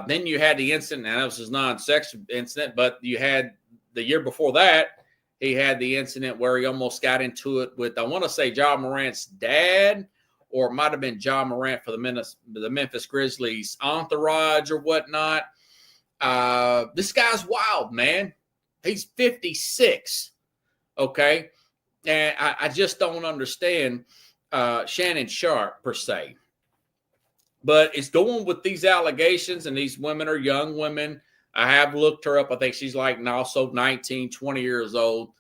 Then you had the incident, and this is non-sex incident, but you had the year before that, he had the incident where he almost got into it with, I want to say, Ja Morant's dad, or it might have been Ja Morant for the Memphis Grizzlies entourage or whatnot. This guy's wild, man. He's 56, okay? And I just don't understand Shannon Sharpe, per se. But it's going with these allegations, and these women are young women. I have looked her up. I think she's like also 19, 20 years old.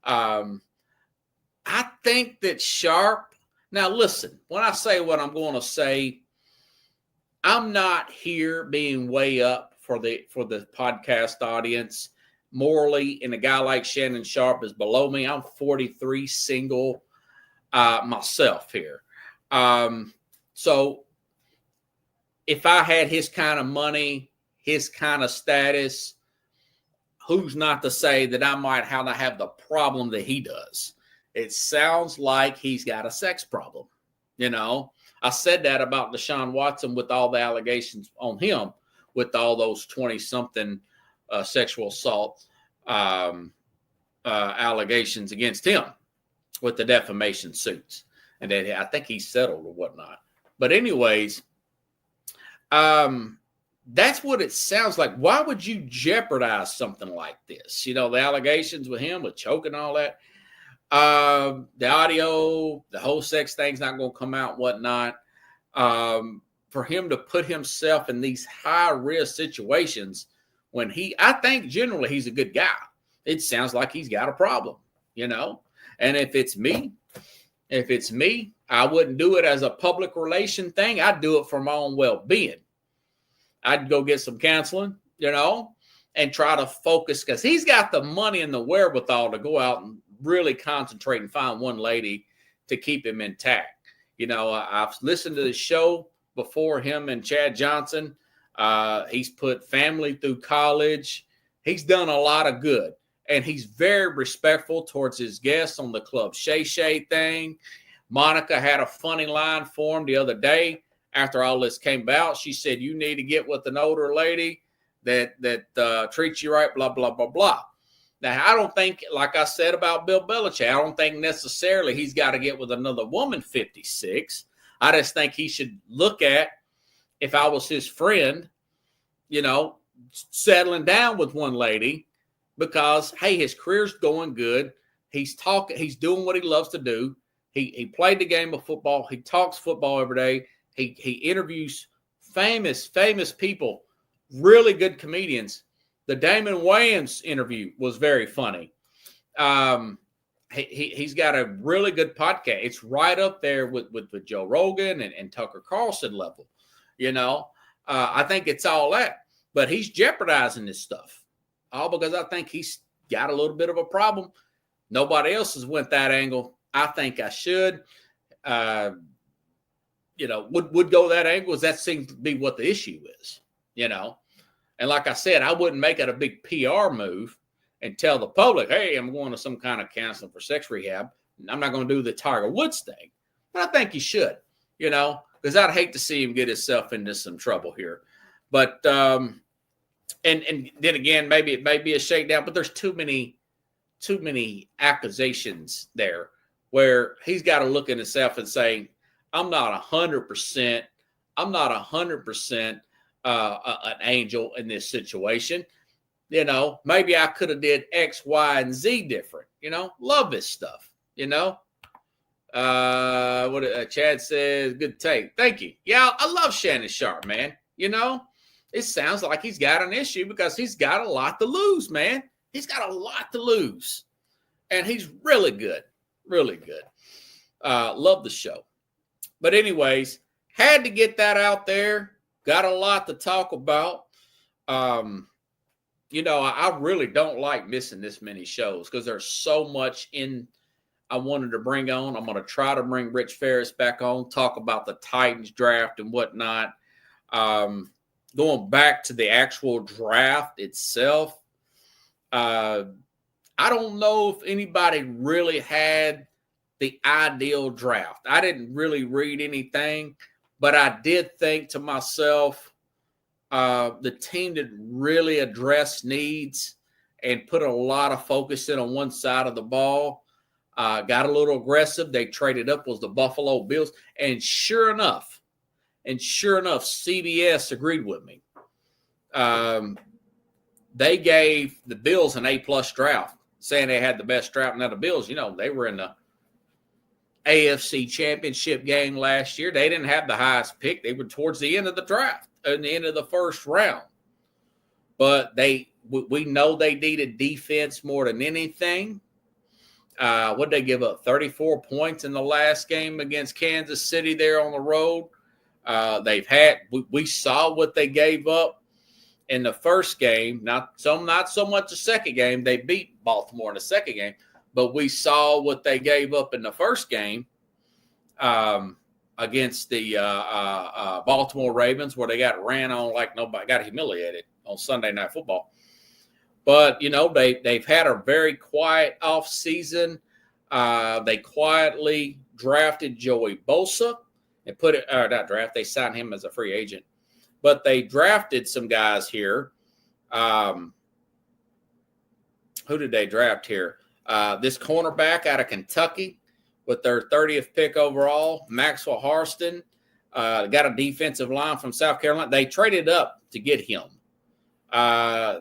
I think that Sharpe, now listen, when I say what I'm going to say, I'm not here being way up for the podcast audience morally, and a guy like Shannon Sharpe is below me. I'm 43, single myself here. So if I had his kind of money, his kind of status, who's not to say that I might have the problem that he does? It sounds like he's got a sex problem. You know, I said that about Deshaun Watson with all the allegations on him, with all those 20-something sexual assault allegations against him with the defamation suits. And then I think he settled or whatnot. But anyways, that's what it sounds like. Why would you jeopardize something like this? You know, the allegations with him, with choking, all that. The audio, the whole sex thing's not going to come out, whatnot. For him to put himself in these high-risk situations when I think generally he's a good guy. It sounds like he's got a problem, you know? And if it's me, I wouldn't do it as a public relation thing. I'd do it for my own well-being. I'd go get some counseling, you know, and try to focus, because he's got the money and the wherewithal to go out and really concentrate and find one lady to keep him intact. You know, I've listened to the show before, him and Chad Johnson. He's put family through college. He's done a lot of good. And he's very respectful towards his guests on the Club Shay Shay thing. Monica had a funny line for him the other day after all this came about. She said, you need to get with an older lady that treats you right, blah, blah, blah, blah. Now, I don't think, like I said about Bill Belichick, I don't think necessarily he's got to get with another woman 56. I just think he should look at, if I was his friend, you know, settling down with one lady, because, hey, his career's going good. He's doing what he loves to do. He played the game of football. He talks football every day. He interviews famous people, really good comedians. The Damon Wayans interview was very funny. He's got a really good podcast. It's right up there with Joe Rogan and Tucker Carlson level. You know, I think it's all that. But he's jeopardizing this stuff, all because I think he's got a little bit of a problem. Nobody else has went that angle. I think I should. You know, would go that angle, as that seems to be what the issue is, you know. And like I said, I wouldn't make it a big PR move and tell the public, hey, I'm going to some kind of counseling for sex rehab. I'm not going to do the Tiger Woods thing. But I think he should, you know, because I'd hate to see him get himself into some trouble here. But, and then again, maybe it may be a shakedown, but there's too many accusations there where he's got to look at himself and say, I'm not 100%. I'm not 100% an angel in this situation. You know, maybe I could have did X, Y, and Z different. You know, love this stuff. You know, what Chad says, good take. Thank you. Yeah, I love Shannon Sharpe, man. You know, it sounds like he's got an issue because he's got a lot to lose, man. He's got a lot to lose, and he's really good, really good. Love the show. But anyways, had to get that out there. Got a lot to talk about. You know, I really don't like missing this many shows because there's so much I wanted to bring on. I'm going to try to bring Rich Ferris back on, talk about the Titans draft and whatnot. Going back to the actual draft itself, I don't know if anybody really had the ideal draft. I didn't really read anything, but I did think to myself, the team didn't really address needs and put a lot of focus in on one side of the ball. Got a little aggressive. They traded up, was the Buffalo Bills. And sure enough, CBS agreed with me. They gave the Bills an A-plus draft, saying they had the best draft. Now, the Bills, they were in the AFC Championship game last year. They didn't have the highest pick. They were towards the end of the draft, in the end of the first round. But we know they needed defense more than anything. What did they give up? 34 points in the last game against Kansas City there on the road. We saw what they gave up in the first game. Not so much the second game. They beat Baltimore in the second game, but we saw what they gave up in the first game against the Baltimore Ravens, where they got ran on like nobody, got humiliated on Sunday Night Football. But, they've had a very quiet offseason. They quietly drafted Joey Bosa and they signed him as a free agent. But they drafted some guys here. Who did they draft here? This cornerback out of Kentucky with their 30th pick overall, Maxwell Harston. Got a defensive line from South Carolina. They traded up to get him.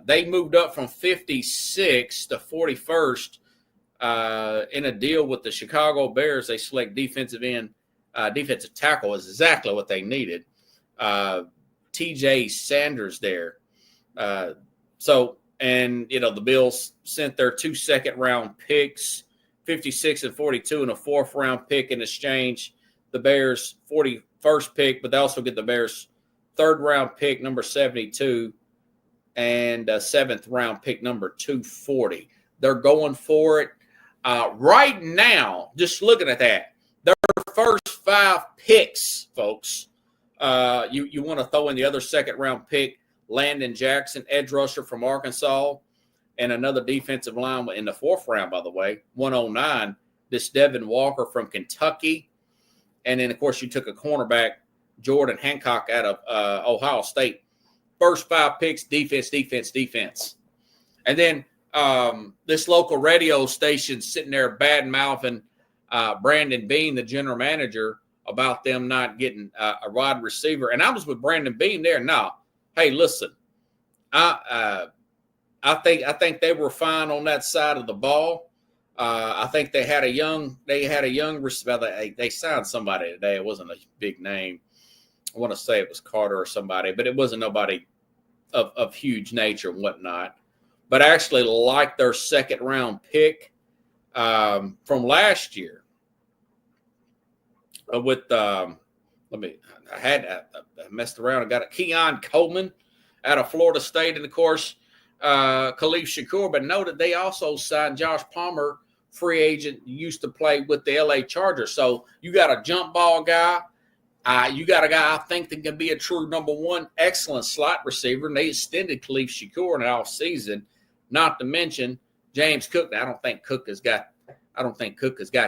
They moved up from 56 to 41st in a deal with the Chicago Bears. They select defensive tackle is exactly what they needed. TJ Sanders there. The Bills sent their 2 second-round picks, 56 and 42, and a 4th-round pick in exchange. The Bears' 41st pick, but they also get the Bears' 3rd-round pick, number 72, and a 7th-round pick, number 240. They're going for it. Right now, just looking at that, their first 5 picks, folks, you want to throw in the other 2nd-round pick, Landon Jackson, edge rusher from Arkansas, and another defensive line in the 4th round, by the way, 109, this Devin Walker from Kentucky. And then, of course, you took a cornerback, Jordan Hancock, out of Ohio State. First 5 picks, defense. And then this local radio station sitting there bad-mouthing Brandon Beane, the general manager, about them not getting a wide receiver. And I was with Brandon Beane there. Now, hey, listen, I think they were fine on that side of the ball. I think they had a young receiver. They signed somebody today. It wasn't a big name. I want to say it was Carter or somebody, but it wasn't nobody of huge nature and whatnot. But I actually liked their 2nd-round pick from last year. I messed around. I got a Keon Coleman out of Florida State, and of course, Khalif Shakur. But noted they also signed Josh Palmer, free agent, used to play with the LA Chargers. So you got a jump ball guy. You got a guy I think that can be a true number 1, excellent slot receiver. And they extended Khalif Shakur in the offseason, not to mention James Cook. Now, I don't think Cook has got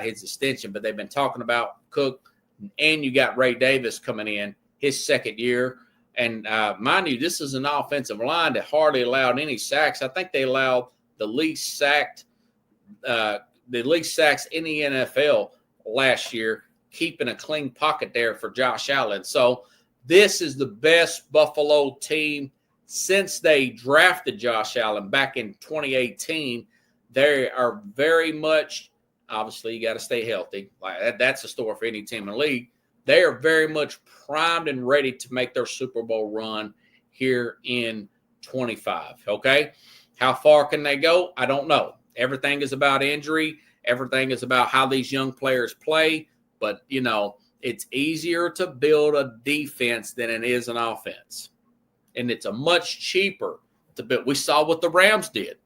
his extension, but they've been talking about Cook. And you got Ray Davis coming in his 2nd year. And mind you, this is an offensive line that hardly allowed any sacks. I think they allowed the least sacks in the NFL last year, keeping a clean pocket there for Josh Allen. So this is the best Buffalo team since they drafted Josh Allen back in 2018. They are very much, obviously, you got to stay healthy. That's a story for any team in the league. They are very much primed and ready to make their Super Bowl run here in 25. Okay. How far can they go? I don't know. Everything is about injury. Everything is about how these young players play. But, it's easier to build a defense than it is an offense. And it's a much cheaper to build. We saw what the Rams did.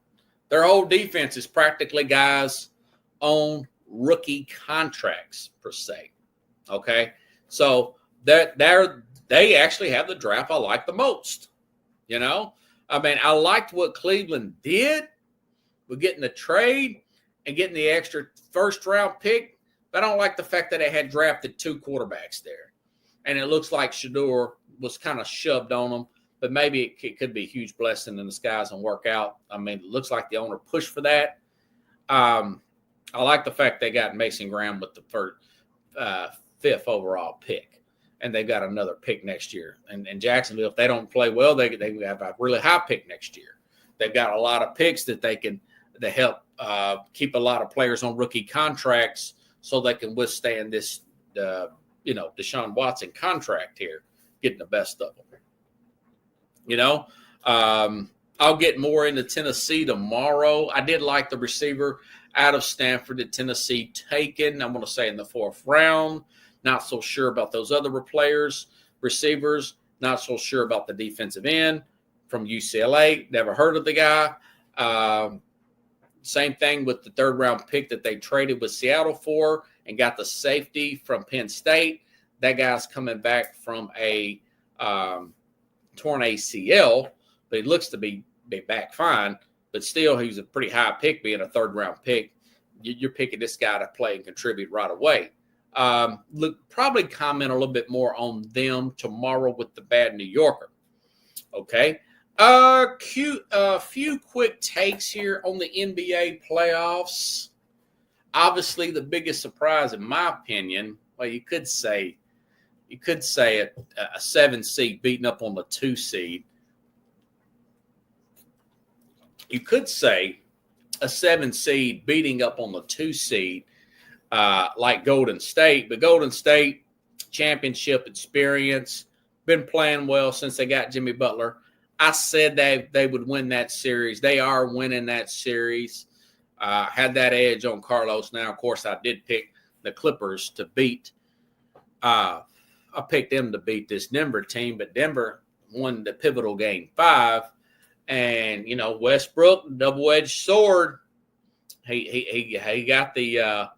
Their whole defense is practically guys on rookie contracts, per se. Okay? So they actually have the draft I like the most. I liked what Cleveland did with getting the trade and getting the extra 1st-round pick But I don't like the fact that they had drafted 2 quarterbacks there. And it looks like Shedeur was kind of shoved on them. But maybe it could be a huge blessing in disguise and work out. I mean, it looks like the owner pushed for that. I like the fact they got Mason Graham with the first, 5th overall pick. And they've got another pick next year. And Jacksonville, if they don't play well, they have a really high pick next year. They've got a lot of picks that they help keep a lot of players on rookie contracts so they can withstand this, Deshaun Watson contract here, getting the best of them. I'll get more into Tennessee tomorrow. I did like the receiver out of Stanford that Tennessee taken. I'm going to say in the 4th round. Not so sure about those other receivers. Not so sure about the defensive end from UCLA. Never heard of the guy. Same thing with the 3rd round pick that they traded with Seattle for and got the safety from Penn State. That guy's coming back from a torn ACL, but he looks to be back fine. But still, he's a pretty high pick, being a 3rd round pick. You're picking this guy to play and contribute right away. Probably comment a little bit more on them tomorrow with the Bad New Yorker. Okay. A few quick takes here on the NBA playoffs. Obviously, the biggest surprise, in my opinion, well, you could say a 7 seed beating up on the 2 seed. You could say a 7 seed beating up on the 2 seed, like Golden State. But Golden State, championship experience, been playing well since they got Jimmy Butler. I said they would win that series. They are winning that series. Had that edge on Carlos. Now, of course, I did pick the Clippers to beat. I picked them to beat this Denver team, but Denver won the pivotal game 5. And, Westbrook, double-edged sword. He got the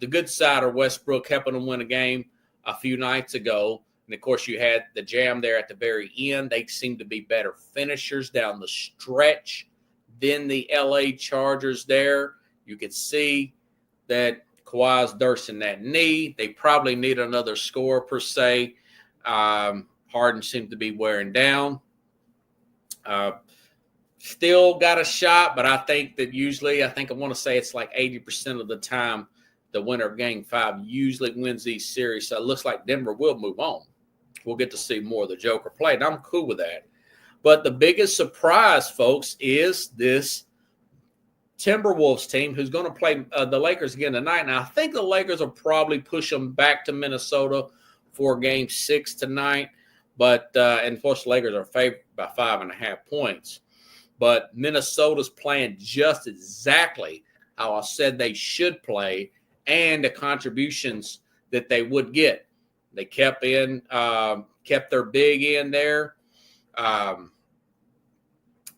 good side of Westbrook helping him win a game a few nights ago. And, of course, you had the jam there at the very end. They seem to be better finishers down the stretch than the L.A. Chargers there. You could see that Kawhi's nursing that knee. They probably need another scorer per se. Harden seemed to be wearing down. Still got a shot, but I think that I want to say it's like 80% of the time the winner of Game 5 usually wins these series. So it looks like Denver will move on. We'll get to see more of the Joker play, and I'm cool with that. But the biggest surprise, folks, is this Timberwolves team who's going to play the Lakers again tonight. Now, I think the Lakers will probably push them back to Minnesota for Game 6 tonight. But, and of course, the Lakers are favored by 5.5 points. But Minnesota's playing just exactly how I said they should play and the contributions that they would get. They kept their big in there, got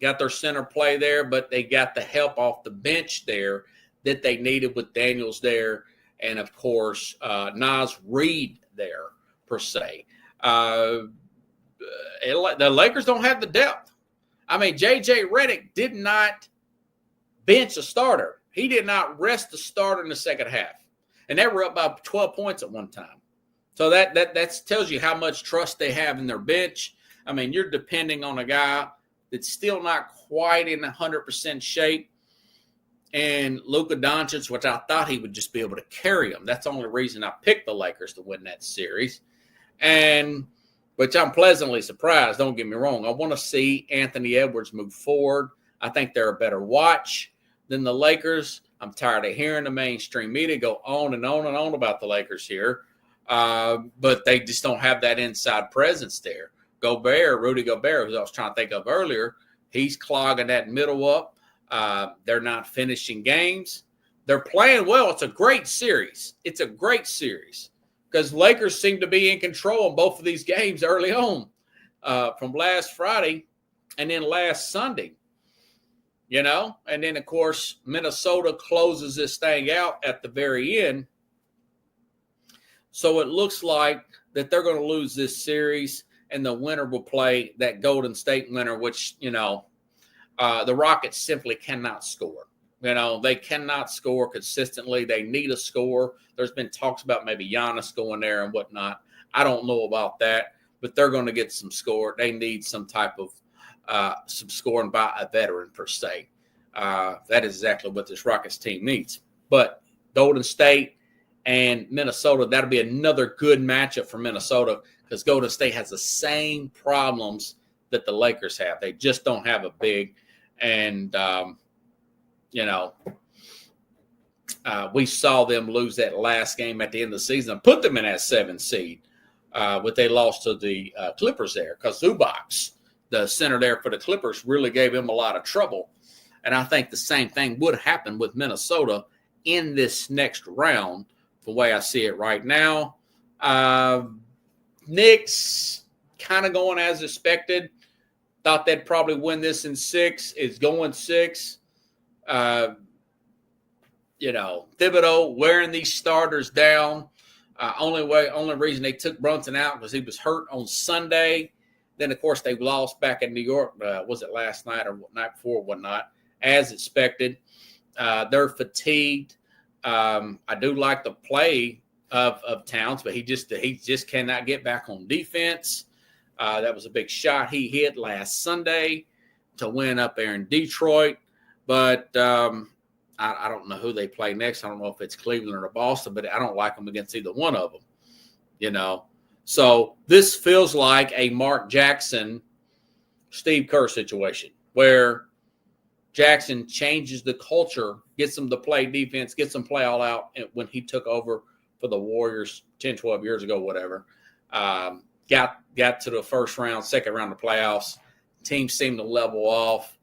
their center play there, but they got the help off the bench there that they needed with Daniels there, and of course Naz Reid there per se. The Lakers don't have the depth. I mean, J.J. Redick did not bench a starter. He did not rest the starter in the second half, and they were up by 12 points at one time. So that tells you how much trust they have in their bench. I mean, you're depending on a guy that's still not quite in 100% shape. And Luka Doncic, which I thought he would just be able to carry them. That's the only reason I picked the Lakers to win that series. And which I'm pleasantly surprised, don't get me wrong. I want to see Anthony Edwards move forward. I think they're a better watch than the Lakers. I'm tired of hearing the mainstream media go on and on and on about the Lakers here. But they just don't have that inside presence there. Rudy Gobert, who I was trying to think of earlier, he's clogging that middle up. They're not finishing games. They're playing well. It's a great series. Because Lakers seem to be in control in both of these games early on, from last Friday and then last Sunday. And then, of course, Minnesota closes this thing out at the very end. So it looks like that they're going to lose this series, and the winner will play that Golden State winner, which, the Rockets simply cannot score. You know, they cannot score consistently. They need a score. There's been talks about maybe Giannis going there and whatnot. I don't know about that, but they're going to get some score. They need some type of some scoring by a veteran per se. That is exactly what this Rockets team needs. But Golden State and Minnesota, that'll be another good matchup for Minnesota because Golden State has the same problems that the Lakers have. They just don't have a big. And, we saw them lose that last game at the end of the season and put them in that 7 seed. But they lost to the Clippers there because Zubac, the center there for the Clippers, really gave him a lot of trouble. And I think the same thing would happen with Minnesota in this next round, the way I see it right now. Knicks kind of going as expected. Thought they'd probably win this in 6. Is going 6. Thibodeau wearing these starters down. Only reason they took Brunson out was he was hurt on Sunday. Then, of course, they lost back in New York. Was it last night or night before, whatnot? As expected. They're fatigued. I do like the play of Towns, but he just cannot get back on defense. That was a big shot he hit last Sunday to win up there in Detroit. But I don't know who they play next. I don't know if it's Cleveland or Boston, but I don't like them against either one of them, So this feels like a Mark Jackson, Steve Kerr situation where Jackson changes the culture, gets them to play defense, gets them play all out. And when he took over for the Warriors 10, 12 years ago, whatever, got to the first round, second round of playoffs. Teams seemed to level off.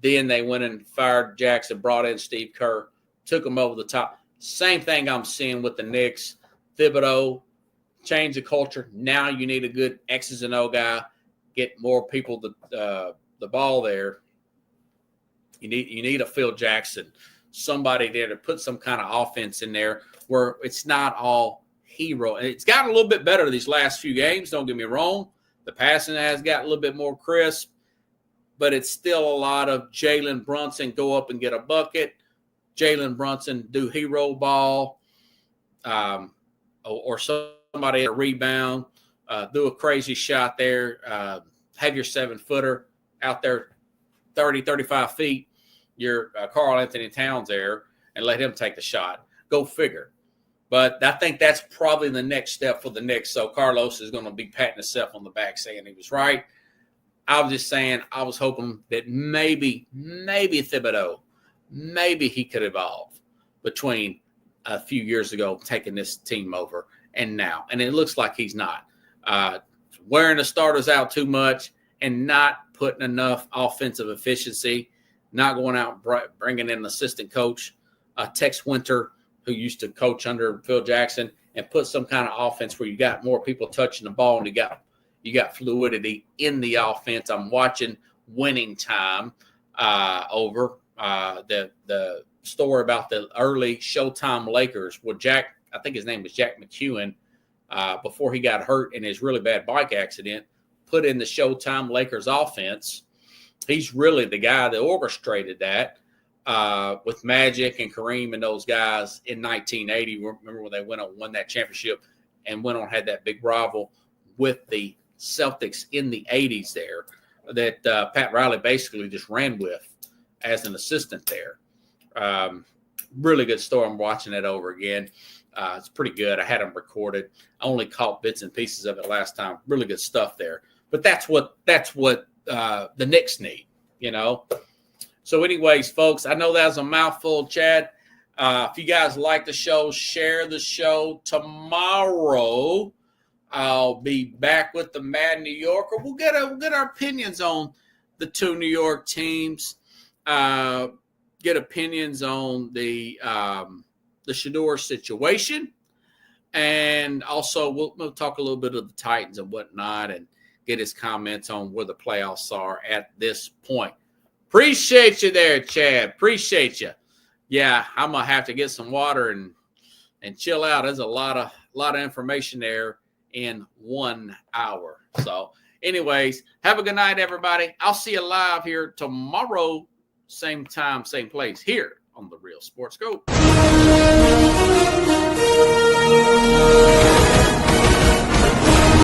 Then they went and fired Jackson, brought in Steve Kerr, took them over the top. Same thing I'm seeing with the Knicks. Thibodeau, change the culture. Now you need a good X's and O guy, get more people the ball there. You need a Phil Jackson, somebody there to put some kind of offense in there where it's not all hero. And it's gotten a little bit better these last few games, don't get me wrong. The passing has got a little bit more crisp, but it's still a lot of Jalen Brunson go up and get a bucket, Jalen Brunson do hero ball, or somebody a rebound, do a crazy shot there, have your 7-footer out there 30, 35 feet, your Karl Anthony Towns there, and let him take the shot. Go figure. But I think that's probably the next step for the Knicks. So Carlos is going to be patting himself on the back saying he was right. I was just saying I was hoping that maybe Thibodeau, maybe he could evolve between a few years ago taking this team over and now. And it looks like he's not. Wearing the starters out too much and not putting enough offensive efficiency, not going out and bringing in an assistant coach, Tex Winter, who used to coach under Phil Jackson, and put some kind of offense where you got more people touching the ball and you got fluidity in the offense. I'm watching Winning Time over the story about the early Showtime Lakers with Jack, I think his name was Jack McEwen, before he got hurt in his really bad bike accident, put in the Showtime Lakers offense. He's really the guy that orchestrated that. With Magic and Kareem and those guys in 1980. Remember when they won that championship and went on, had that big rival with the Celtics in the 80s there that Pat Riley basically just ran with as an assistant there. Really good story. I'm watching it over again. It's pretty good. I had them recorded. I only caught bits and pieces of it last time. Really good stuff there. But that's what the Knicks need, So anyways, folks, I know that was a mouthful, Chad. If you guys like the show, share the show. Tomorrow, I'll be back with the Mad New Yorker. We'll get our opinions on the two New York teams. Get opinions on the Shedeur situation. And also, we'll talk a little bit of the Titans and whatnot and get his comments on where the playoffs are at this point. Appreciate you there, Chad. Appreciate you. Yeah, I'm gonna have to get some water and chill out. There's a lot of information there in 1 hour. So, anyways, have a good night, everybody. I'll see you live here tomorrow, same time, same place, here on the Real Sports Scope.